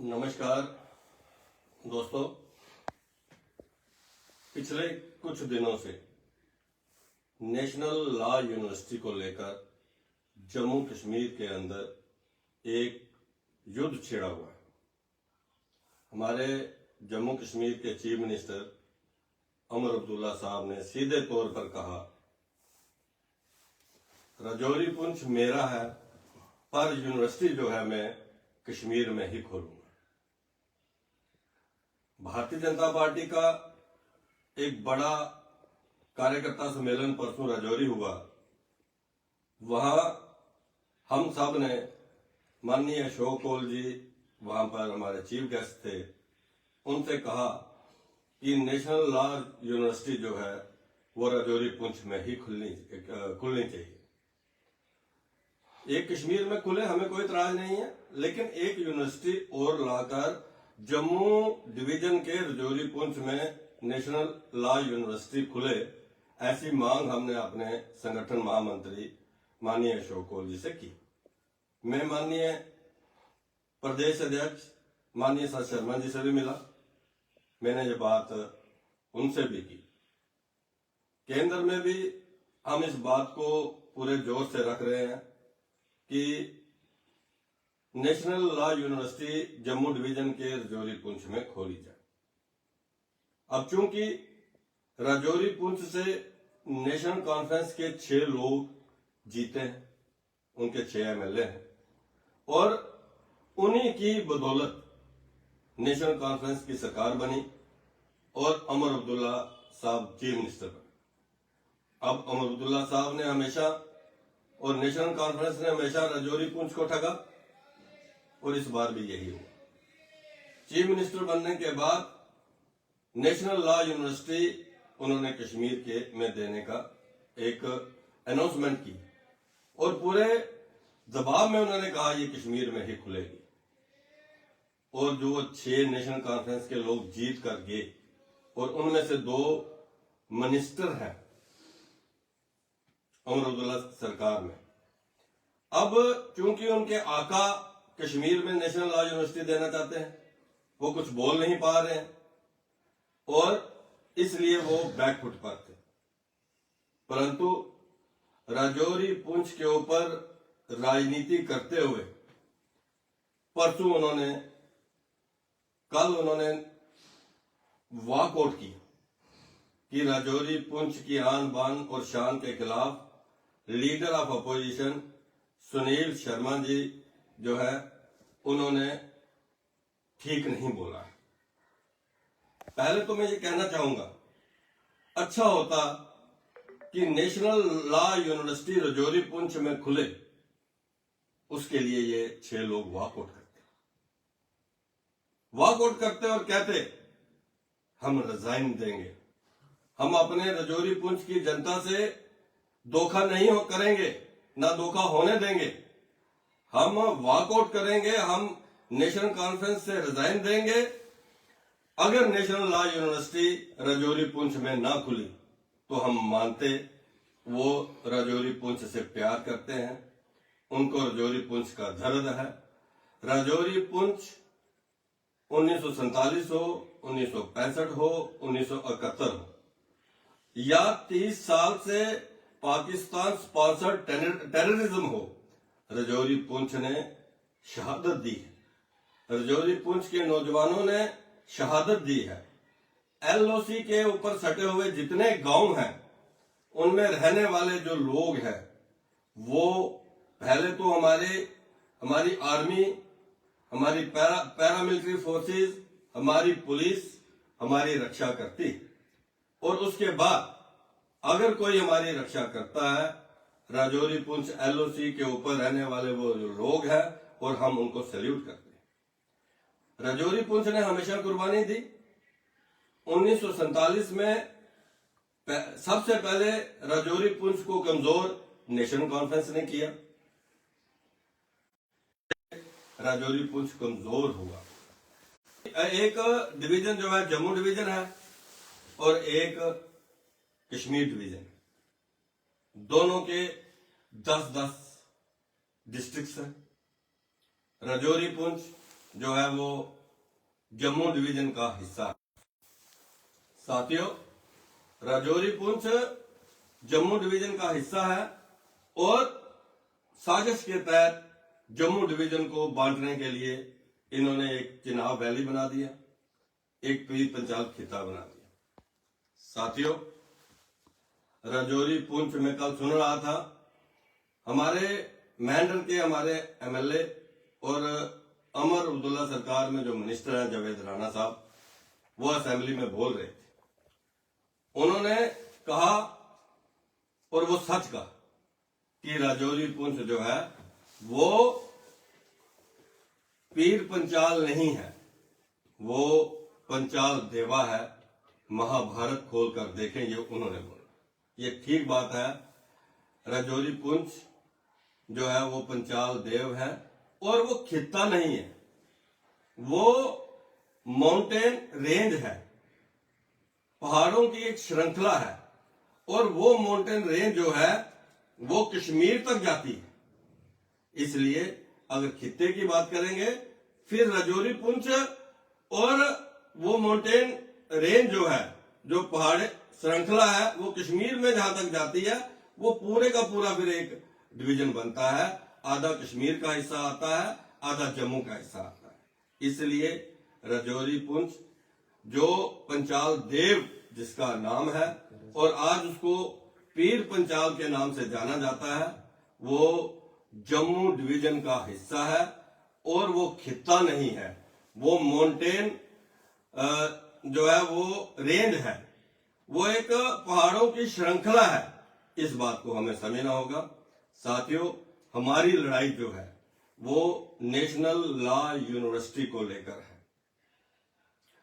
नमस्कार दोस्तों। पिछले कुछ दिनों से नेशनल लॉ यूनिवर्सिटी को लेकर जम्मू कश्मीर के अंदर एक युद्ध छिड़ा हुआ है। हमारे जम्मू कश्मीर के चीफ मिनिस्टर उमर अब्दुल्ला साहब ने सीधे तौर पर कहा, राजौरी पुंछ मेरा है, पर यूनिवर्सिटी जो है मैं कश्मीर में ही खोलूंगा। भारतीय जनता पार्टी का एक बड़ा कार्यकर्ता सम्मेलन परसों राजौरी हुआ। वहां हम सब ने, माननीय अशोक कौल जी वहां पर हमारे चीफ गेस्ट थे, उनसे कहा कि नेशनल लॉ यूनिवर्सिटी जो है वो राजौरी पुंछ में ही खुलनी चाहिए। एक कश्मीर में खुले, हमें कोई इतराज नहीं है, लेकिन एक यूनिवर्सिटी और लाकर जम्मू डिवीजन के राजौरी पुंछ में नेशनल लॉ यूनिवर्सिटी खुले, ऐसी मांग हमने अपने संगठन महामंत्री माननीय अशोक कौल जी से की। मैं माननीय प्रदेश अध्यक्ष माननीय सर शर्मा जी से भी मिला, मैंने ये बात उनसे भी की। केंद्र में भी हम इस बात को पूरे जोर से रख रहे हैं कि national law university Jammu division के राजौरी पुंछ में खोली जाए। अब चूंकि राजौरी पुंछ से नेशनल कॉन्फ्रेंस के 6 लोग जीते हैं, उनके 6 एमएलए हैं, और उन्हीं की बदौलत नेशनल कॉन्फ्रेंस की सरकार बनी और उमर अब्दुल्ला साहब चीफ मिनिस्टर बने। अब उमर अब्दुल्ला साहब ने हमेशा और नेशनल कॉन्फ्रेंस ने हमेशा राजौरी पुंछ को ठगा, और इस बार भी यही हुआ। चीफ मिनिस्टर बनने के बाद नेशनल लॉ यूनिवर्सिटी उन्होंने कश्मीर के में देने का एक अनाउंसमेंट की, और पूरे दबाव में उन्होंने कहा ये कश्मीर में ही खुलेगी। और जो 6 नेशनल कॉन्फ्रेंस के लोग जीत कर गए, और उनमें से 2 मिनिस्टर हैं उमर अब्दुल्ला सरकार में। अब चूंकि उनके आका कश्मीर में नेशनल लॉ यूनिवर्सिटी देना चाहते हैं, वो कुछ बोल नहीं पा रहे हैं, और इसलिए वो बैकफुट पर थे। परंतु राजौरी पुंछ के ऊपर राजनीति करते हुए परसों कल उन्होंने वॉकआउट किया कि राजौरी पुंछ की आन बान और शान के खिलाफ leader of opposition Sunil Sharma ji जो है उन्होंने ठीक नहीं बोला। पहले तो मैं ये कहना चाहूंगा, अच्छा होता कि national law university Rajouri Poonch में खुले, उसके लिए ये 6 लोग वॉकआउट करते और कहते हम रिजाइन देंगे, हम अपने राजौरी पुंछ की जनता से धोखा नहीं करेंगे, ना धोखा होने देंगे, हम वॉकआउट करेंगे, हम नेशनल कॉन्फ्रेंस से रिजाइन देंगे। अगर national law university Rajouri Poonch में ना खुली तो हम मानते वो राजौरी पुंछ से प्यार करते हैं, उनको राजौरी पुंछ का दर्द है। राजौरी पुंछ 1947 हो, 1965 हो, 1971 हो, या 30 साल से पाकिस्तान स्पॉन्सर्ड टेररिज्म हो, राजौरी पुंछ ने शहादत दी है। राजौरी पुंछ के नौजवानों ने शहादत दी है। एलओसी के ऊपर सटे हुए जितने गांव हैं, उनमें रहने वाले जो लोग हैं, वो पहले तो हमारी आर्मी, हमारी पैरामिलिट्री फोर्सेस, हमारी पुलिस हमारी रक्षा करती, और उसके बाद अगर कोई हमारी रक्षा करता है, राजौरी पुंछ एलओसी के ऊपर रहने वाले वो जो लोग हैं, और हम उनको सैल्यूट करते हैं। राजौरी पुंछ ने हमेशा कुर्बानी दी। 1947 में सबसे पहले राजौरी पुंछ को कमजोर नेशनल कॉन्फ्रेंस ने किया, राजौरी पुंछ कमजोर हुआ। एक डिवीजन जो है जम्मू डिवीजन है, और एक कश्मीर डिवीजन, दोनों के 10-10 डिस्ट्रिक्ट्स हैं। राजौरी पुंछ जो है वो जम्मू डिवीजन का हिस्सा है। साथियों, राजौरी पुंछ जम्मू डिवीजन का हिस्सा है और साजिश के तहत जम्मू डिवीजन को बांटने के लिए इन्होंने एक चिनाब वैली बना दिया, एक पीर पंचाल खिता बना दिया। साथियों, राजौरी पुंछ में कल सुन रहा था, हमारे मेंढर के हमारे एमएलए और अमर अब्दुल्ला सरकार में जो मिनिस्टर है जावेद राणा साहब, वो असेंबली में बोल रहे थे। उन्होंने कहा और वो सच कहा कि राजौरी पुंछ जो है वो पीर पंचाल नहीं है, वो पंचाल देवा है। महाभारत खोलकर देखें, ये उन्होंने बोला। ये ठीक बात है। राजौरी पुंछ जो है वो पंचाल देव है और वो खित्ता नहीं है, वो माउंटेन रेंज है, पहाड़ों की एक श्रृंखला है। और वो माउंटेन रेंज जो है वो कश्मीर तक जाती है। इसलिए अगर खित्ते की बात करेंगे, फिर राजौरी पुंछ और वो माउंटेन रेंज जो है, जो पहाड़ श्रृंखला है, वो कश्मीर में जहां तक जाती है, वो पूरे का पूरा फिर एक डिवीजन बनता है। आधा कश्मीर का हिस्सा आता है, आधा जम्मू का हिस्सा आता है। इसलिए राजौरी पुंछ जो पंचाल देव जिसका नाम है और आज उसको पीर पंचाल के नाम से जाना जाता है, वो जम्मू डिवीजन का हिस्सा है और वो खित्ता नहीं है, वो माउंटेन जो है वो रेंज है, वो एक पहाड़ों की श्रृंखला है। इस बात को हमें समझना होगा। साथियों, हमारी लड़ाई जो है वो नेशनल लॉ यूनिवर्सिटी को लेकर है।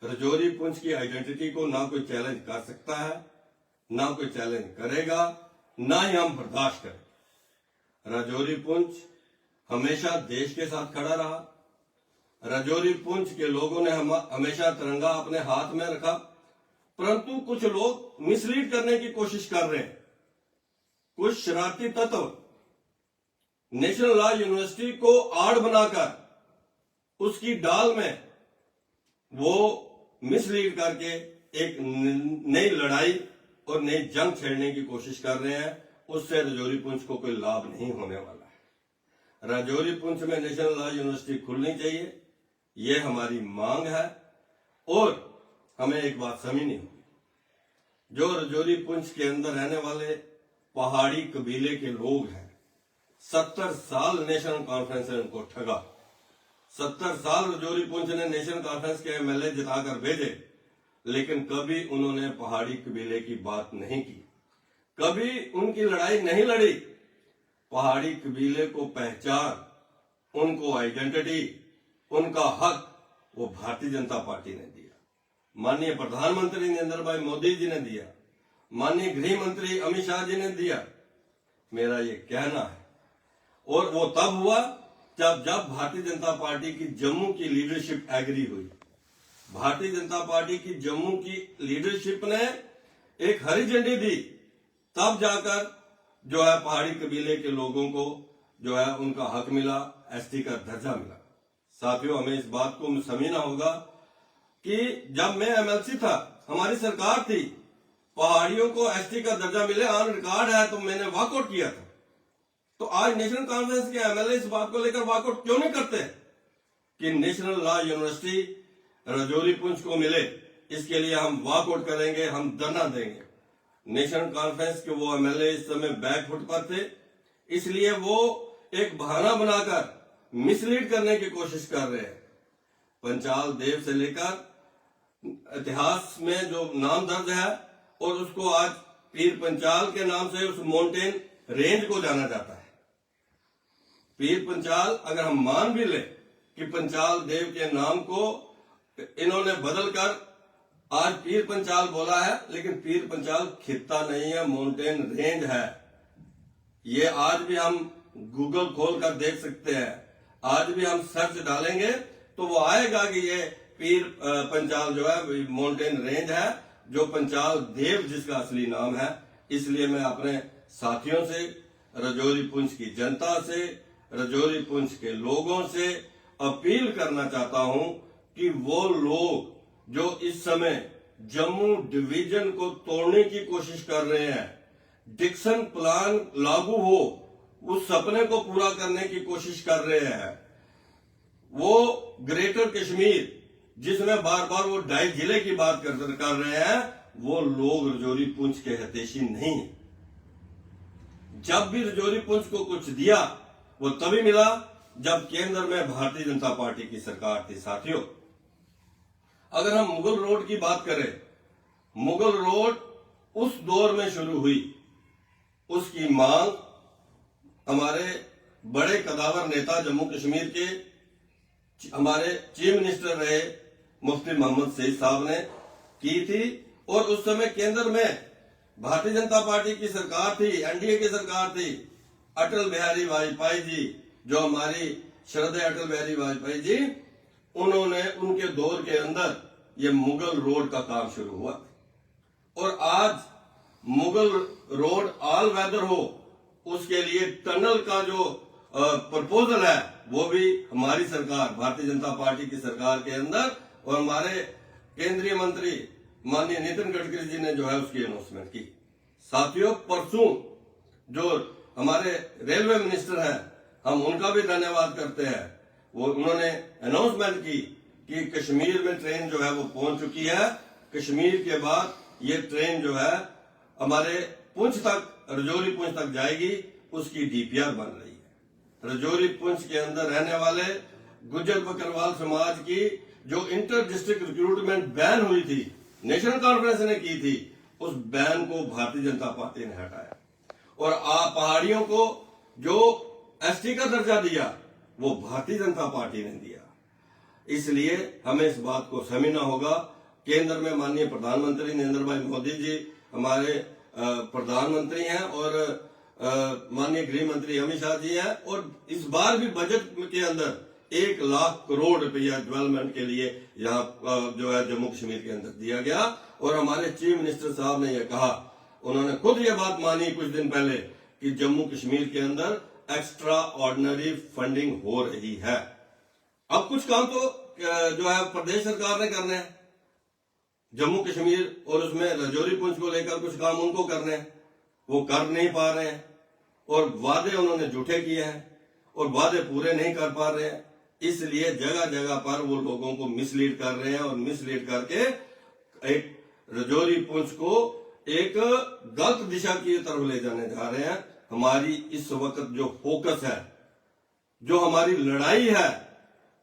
राजौरी पुंछ की आइडेंटिटी को ना कोई चैलेंज कर सकता है, ना कोई चैलेंज करेगा, ना ही हम बर्दाश्त करें। राजौरी पुंछ हमेशा देश के साथ खड़ा रहा। राजौरी पुंछ के लोगों ने हमेशा तिरंगा अपने हाथ में रखा, परंतु कुछ लोग मिसलीड करने की कोशिश कर रहे हैं। कुछ शरारती तत्व नेशनल लॉ यूनिवर्सिटी को आड़ बनाकर उसकी डाल में वो मिसलीड करके एक नई लड़ाई और नई जंग छेड़ने की कोशिश कर रहे हैं। उससे राजौरी पुंछ को कोई लाभ नहीं होने वाला है। राजौरी पुंछ में नेशनल लॉ यूनिवर्सिटी खुलनी चाहिए, ये हमारी मांग है। और हमें एक बात समझनी होगी, जो राजौरी पुंछ के अंदर रहने वाले पहाड़ी कबीले के लोग हैं, 70 साल नेशनल कॉन्फ्रेंस ने उनको ठगा। 70 साल राजौरी पुंछ ने नेशनल कॉन्फ्रेंस के एमएलए जिताकर भेजे, लेकिन कभी उन्होंने पहाड़ी कबीले की बात नहीं की, कभी उनकी लड़ाई नहीं लड़ी। पहाड़ी कबीले को पहचान, उनको आइडेंटिटी, उनका हक वो भारतीय जनता पार्टी ने दिया, माननीय प्रधानमंत्री नरेंद्र भाई मोदी जी ने दिया, माननीय गृह मंत्री अमित शाह जी ने दिया। मेरा ये कहना है। और वो तब हुआ जब भारतीय जनता पार्टी की जम्मू की लीडरशिप एग्री हुई। भारतीय जनता पार्टी की जम्मू की लीडरशिप ने एक हरी झंडी दी, तब जाकर जो है पहाड़ी कबीले के लोगों को जो है उनका हक मिला, एसटी का दर्जा मिला। साथियों, हमें इस बात को समझना होगा कि जब मैं एमएलसी था, हमारी सरकार थी, पहाड़ियों को एसटी का दर्जा मिले, ऑन रिकॉर्ड है, तो मैंने वॉकआउट किया था। तो आज नेशनल कॉन्फ्रेंस के एमएलए इस बात को लेकर वॉकआउट क्यों नहीं करते कि national law university Rajouri Poonch को मिले? इसके लिए हम वॉकआउट करेंगे, हम धरना देंगे। नेशनल कॉन्फ्रेंस के वो एमएलए इस समय बैकफुट पर थे, इसलिए वो एक बहाना बनाकर मिसलीड करने की कोशिश कर रहे हैं। पंचाल देव से लेकर इतिहास में जो नाम दर्ज है, और उसको आज पीर पंचाल के नाम से उस माउंटेन रेंज को जाना जाता है। पीर पंचाल अगर हम मान भी ले कि पंचाल देव के नाम को इन्होंने बदलकर आज पीर पंचाल बोला है, लेकिन पीर पंचाल खित्ता नहीं है, माउंटेन रेंज है। ये आज भी हम गूगल खोल कर देख सकते हैं। आज भी हम सर्च डालेंगे तो वो आएगा कि ये पीर पंचाल जो है माउंटेन रेंज है, जो पंचाल देव जिसका असली नाम है। इसलिए मैं अपने साथियों से, राजौरी पुंछ की जनता से, राजौरी पुंछ के लोगों से अपील करना चाहता हूं कि वो लोग जो इस समय जम्मू डिवीजन को तोड़ने की कोशिश कर रहे हैं, डिक्सन प्लान लागू हो उस सपने को पूरा करने की कोशिश कर रहे हैं, वो ग्रेटर कश्मीर जिसमें बार बार वो 2.5 जिले की बात कर रहे हैं, वो लोग रजौरी पुंछ के हितैषी नहीं है। जब भी रजौरी पुंछ को कुछ दिया वो तभी मिला जब केंद्र में भारतीय जनता पार्टी की सरकार थी। साथियों, अगर हम मुगल रोड की बात करें, मुगल रोड उस दौर में शुरू हुई, उसकी मांग हमारे बड़े कदावर नेता जम्मू कश्मीर के हमारे चीफ मिनिस्टर रहे मुफ्ती मोहम्मद सईद साहब ने की थी, और उस समय केंद्र में भारतीय जनता पार्टी की सरकार थी, एनडीए की सरकार थी। अटल बिहारी वाजपेयी जी, जो हमारी श्रद्धेय अटल बिहारी वाजपेयी जी, उन्होंने उनके दौर के अंदर ये मुगल रोड का काम शुरू हुआ, और आज मुगल रोड ऑल वेदर हो उसके लिए टनल का जो प्रपोजल है वो भी हमारी सरकार भारतीय जनता पार्टी की सरकार के अंदर, और हमारे केंद्रीय मंत्री माननीय नितिन गडकरी जी ने जो है उसकी अनाउंसमेंट की। साथियों, परसों जो हमारे रेलवे मिनिस्टर हैं, हम उनका भी धन्यवाद करते हैं, वो उन्होंने अनाउंसमेंट की कि कश्मीर में ट्रेन जो है वो पहुंच चुकी है। कश्मीर के बाद ये ट्रेन जो है हमारे पुंछ तक, रजौरी पुंछ तक जाएगी, उसकी डीपीआर बन रही है। रजौरी पुंछ के अंदर रहने वाले गुज्जर बकरवाल समाज की जो इंटर डिस्ट्रिक्ट रिक्रूटमेंट बैन हुई थी, नेशनल कॉन्फ्रेंस ने की थी, उस बैन को भारतीय जनता पार्टी ने हटाया, और पहाड़ियों को जो एसटी का दर्जा दिया वो भारतीय जनता पार्टी ने दिया। इसलिए हमें इस बात को समझना होगा। केंद्र में माननीय प्रधानमंत्री नरेंद्र भाई मोदी जी हमारे प्रधानमंत्री हैं, और माननीय गृह मंत्री अमित शाह जी हैं, और इस बार भी बजट के अंदर 1 लाख करोड़ रुपया डेवलपमेंट के लिए यहाँ जो है जम्मू कश्मीर के अंदर दिया गया। और हमारे चीफ मिनिस्टर साहब ने यह कहा, उन्होंने खुद ये बात मानी कुछ दिन पहले कि जम्मू कश्मीर के अंदर एक्स्ट्रा ऑर्डिनरी फंडिंग हो रही है। अब कुछ काम तो जो है प्रदेश सरकार ने करने हैं, जम्मू कश्मीर और उसमें रजौरी पुंछ को लेकर कुछ काम उनको करने हैं, वो कर नहीं पा रहे हैं, और वादे उन्होंने झूठे किए हैं और वादे पूरे नहीं कर पा रहे हैं। इसलिए जगह जगह पर वो लोगों को मिसलीड कर रहे हैं, और मिसलीड करके एक रजौरी पुंछ को एक गलत दिशा की तरफ ले जाने जा रहे हैं। हमारी इस वक्त जो फोकस है, जो हमारी लड़ाई है,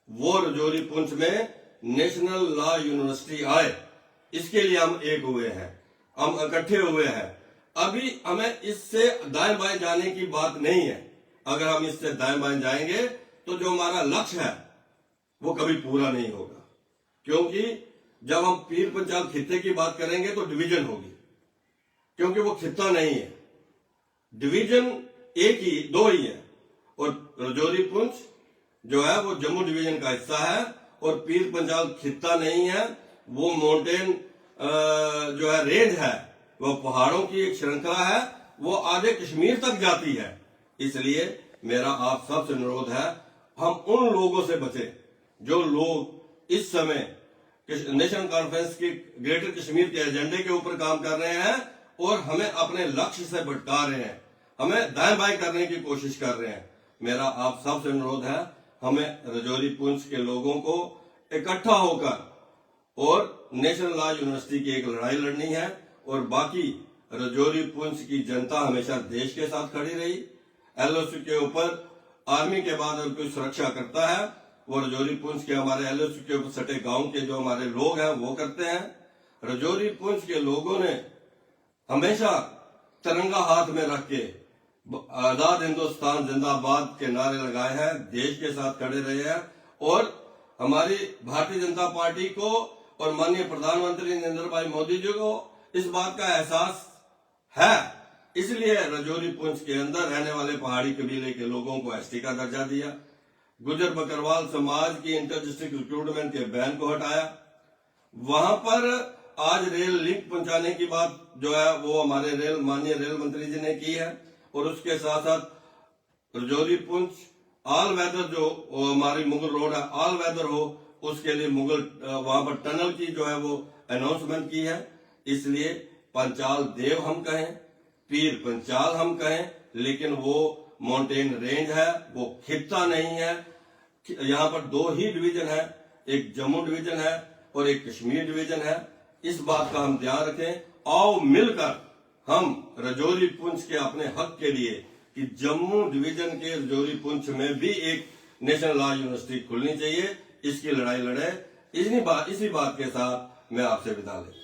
वो रजौरी पुंछ में नेशनल लॉ यूनिवर्सिटी आए, इसके लिए हम एक हुए हैं, हम इकट्ठे हुए हैं। अभी हमें इससे दाएं बाएं जाने की बात नहीं है। अगर हम इससे दाएं बाएं जाएंगे तो जो हमारा लक्ष्य है वो कभी पूरा नहीं होगा, क्योंकि जब हम पीर पंचाल खित्ते की बात करेंगे तो डिवीजन होगी, क्योंकि वो खित्ता नहीं है। डिवीजन एक ही, 2 ही है, और रजौरी पुंछ जो है वो जम्मू डिवीजन का हिस्सा है, और पीर पंचाल खित्ता नहीं है, वो माउंटेन जो है रेंज है, वो पहाड़ों की एक श्रृंखला है, वो आधे कश्मीर तक जाती है। इसलिए मेरा आप सबसे अनुरोध है, हम उन लोगों से बचे जो लोग इस समय नेशनल कॉन्फ्रेंस के ग्रेटर कश्मीर के एजेंडे के ऊपर काम कर रहे हैं और हमें अपने लक्ष्य से भटका रहे हैं, हमें दाएं बाएं करने की कोशिश कर रहे हैं। मेरा आप सबसे अनुरोध है, हमें रजौरी पुंछ के लोगों को इकट्ठा होकर और नेशनल लॉ यूनिवर्सिटी की एक लड़ाई लड़नी है, और बाकी रजौरी पुंछ की जनता हमेशा देश के साथ खड़ी रही। एलओसी के ऊपर आर्मी के बाद अगर कोई सुरक्षा करता है, वो रजौरी पुंछ के हमारे एलओसी के ऊपर सटे गांव के जो हमारे लोग हैं वो करते हैं। रजौरी पुंछ के लोगों ने हमेशा तिरंगा हाथ में रख के आजाद हिंदुस्तान जिंदाबाद के नारे लगाए हैं, देश के साथ खड़े रहे हैं, और हमारी भारतीय जनता पार्टी को और माननीय प्रधानमंत्री नरेंद्र भाई मोदी जी को इस बात का एहसास है। इसलिए रजौरी पुंछ के अंदर रहने वाले पहाड़ी कबीले के लोगों को एसटी का दर्जा दिया, गुज्जर बकरवाल समाज की इंटर डिस्ट्रिक्ट रिक्रूटमेंट के बैन को हटाया। वहां पर आज रेल लिंक पहुंचाने की बात जो है वो हमारे माननीय रेल मंत्री जी ने की है, और उसके साथ साथ रजौरी पुंछ ऑल वेदर जो हमारी मुगल रोड है ऑल वेदर हो, उसके लिए मुगल वहां पर टनल की जो है वो अनाउंसमेंट की है। इसलिए पंचाल देव हम कहें, पीर पंचाल हम कहें, लेकिन वो माउंटेन रेंज है, वो खित्ता नहीं है। यहाँ पर दो ही डिवीजन है, एक जम्मू डिवीजन है और एक कश्मीर डिवीजन है। इस बात का हम ध्यान रखें। आओ मिलकर हम राजौरी पुंछ के अपने हक के लिए कि जम्मू डिवीजन के राजौरी पुंछ में भी एक नेशनल लॉ यूनिवर्सिटी खुलनी चाहिए, इसकी लड़ाई लड़े। इसी बात के साथ मैं आपसे विदा लेता हूं।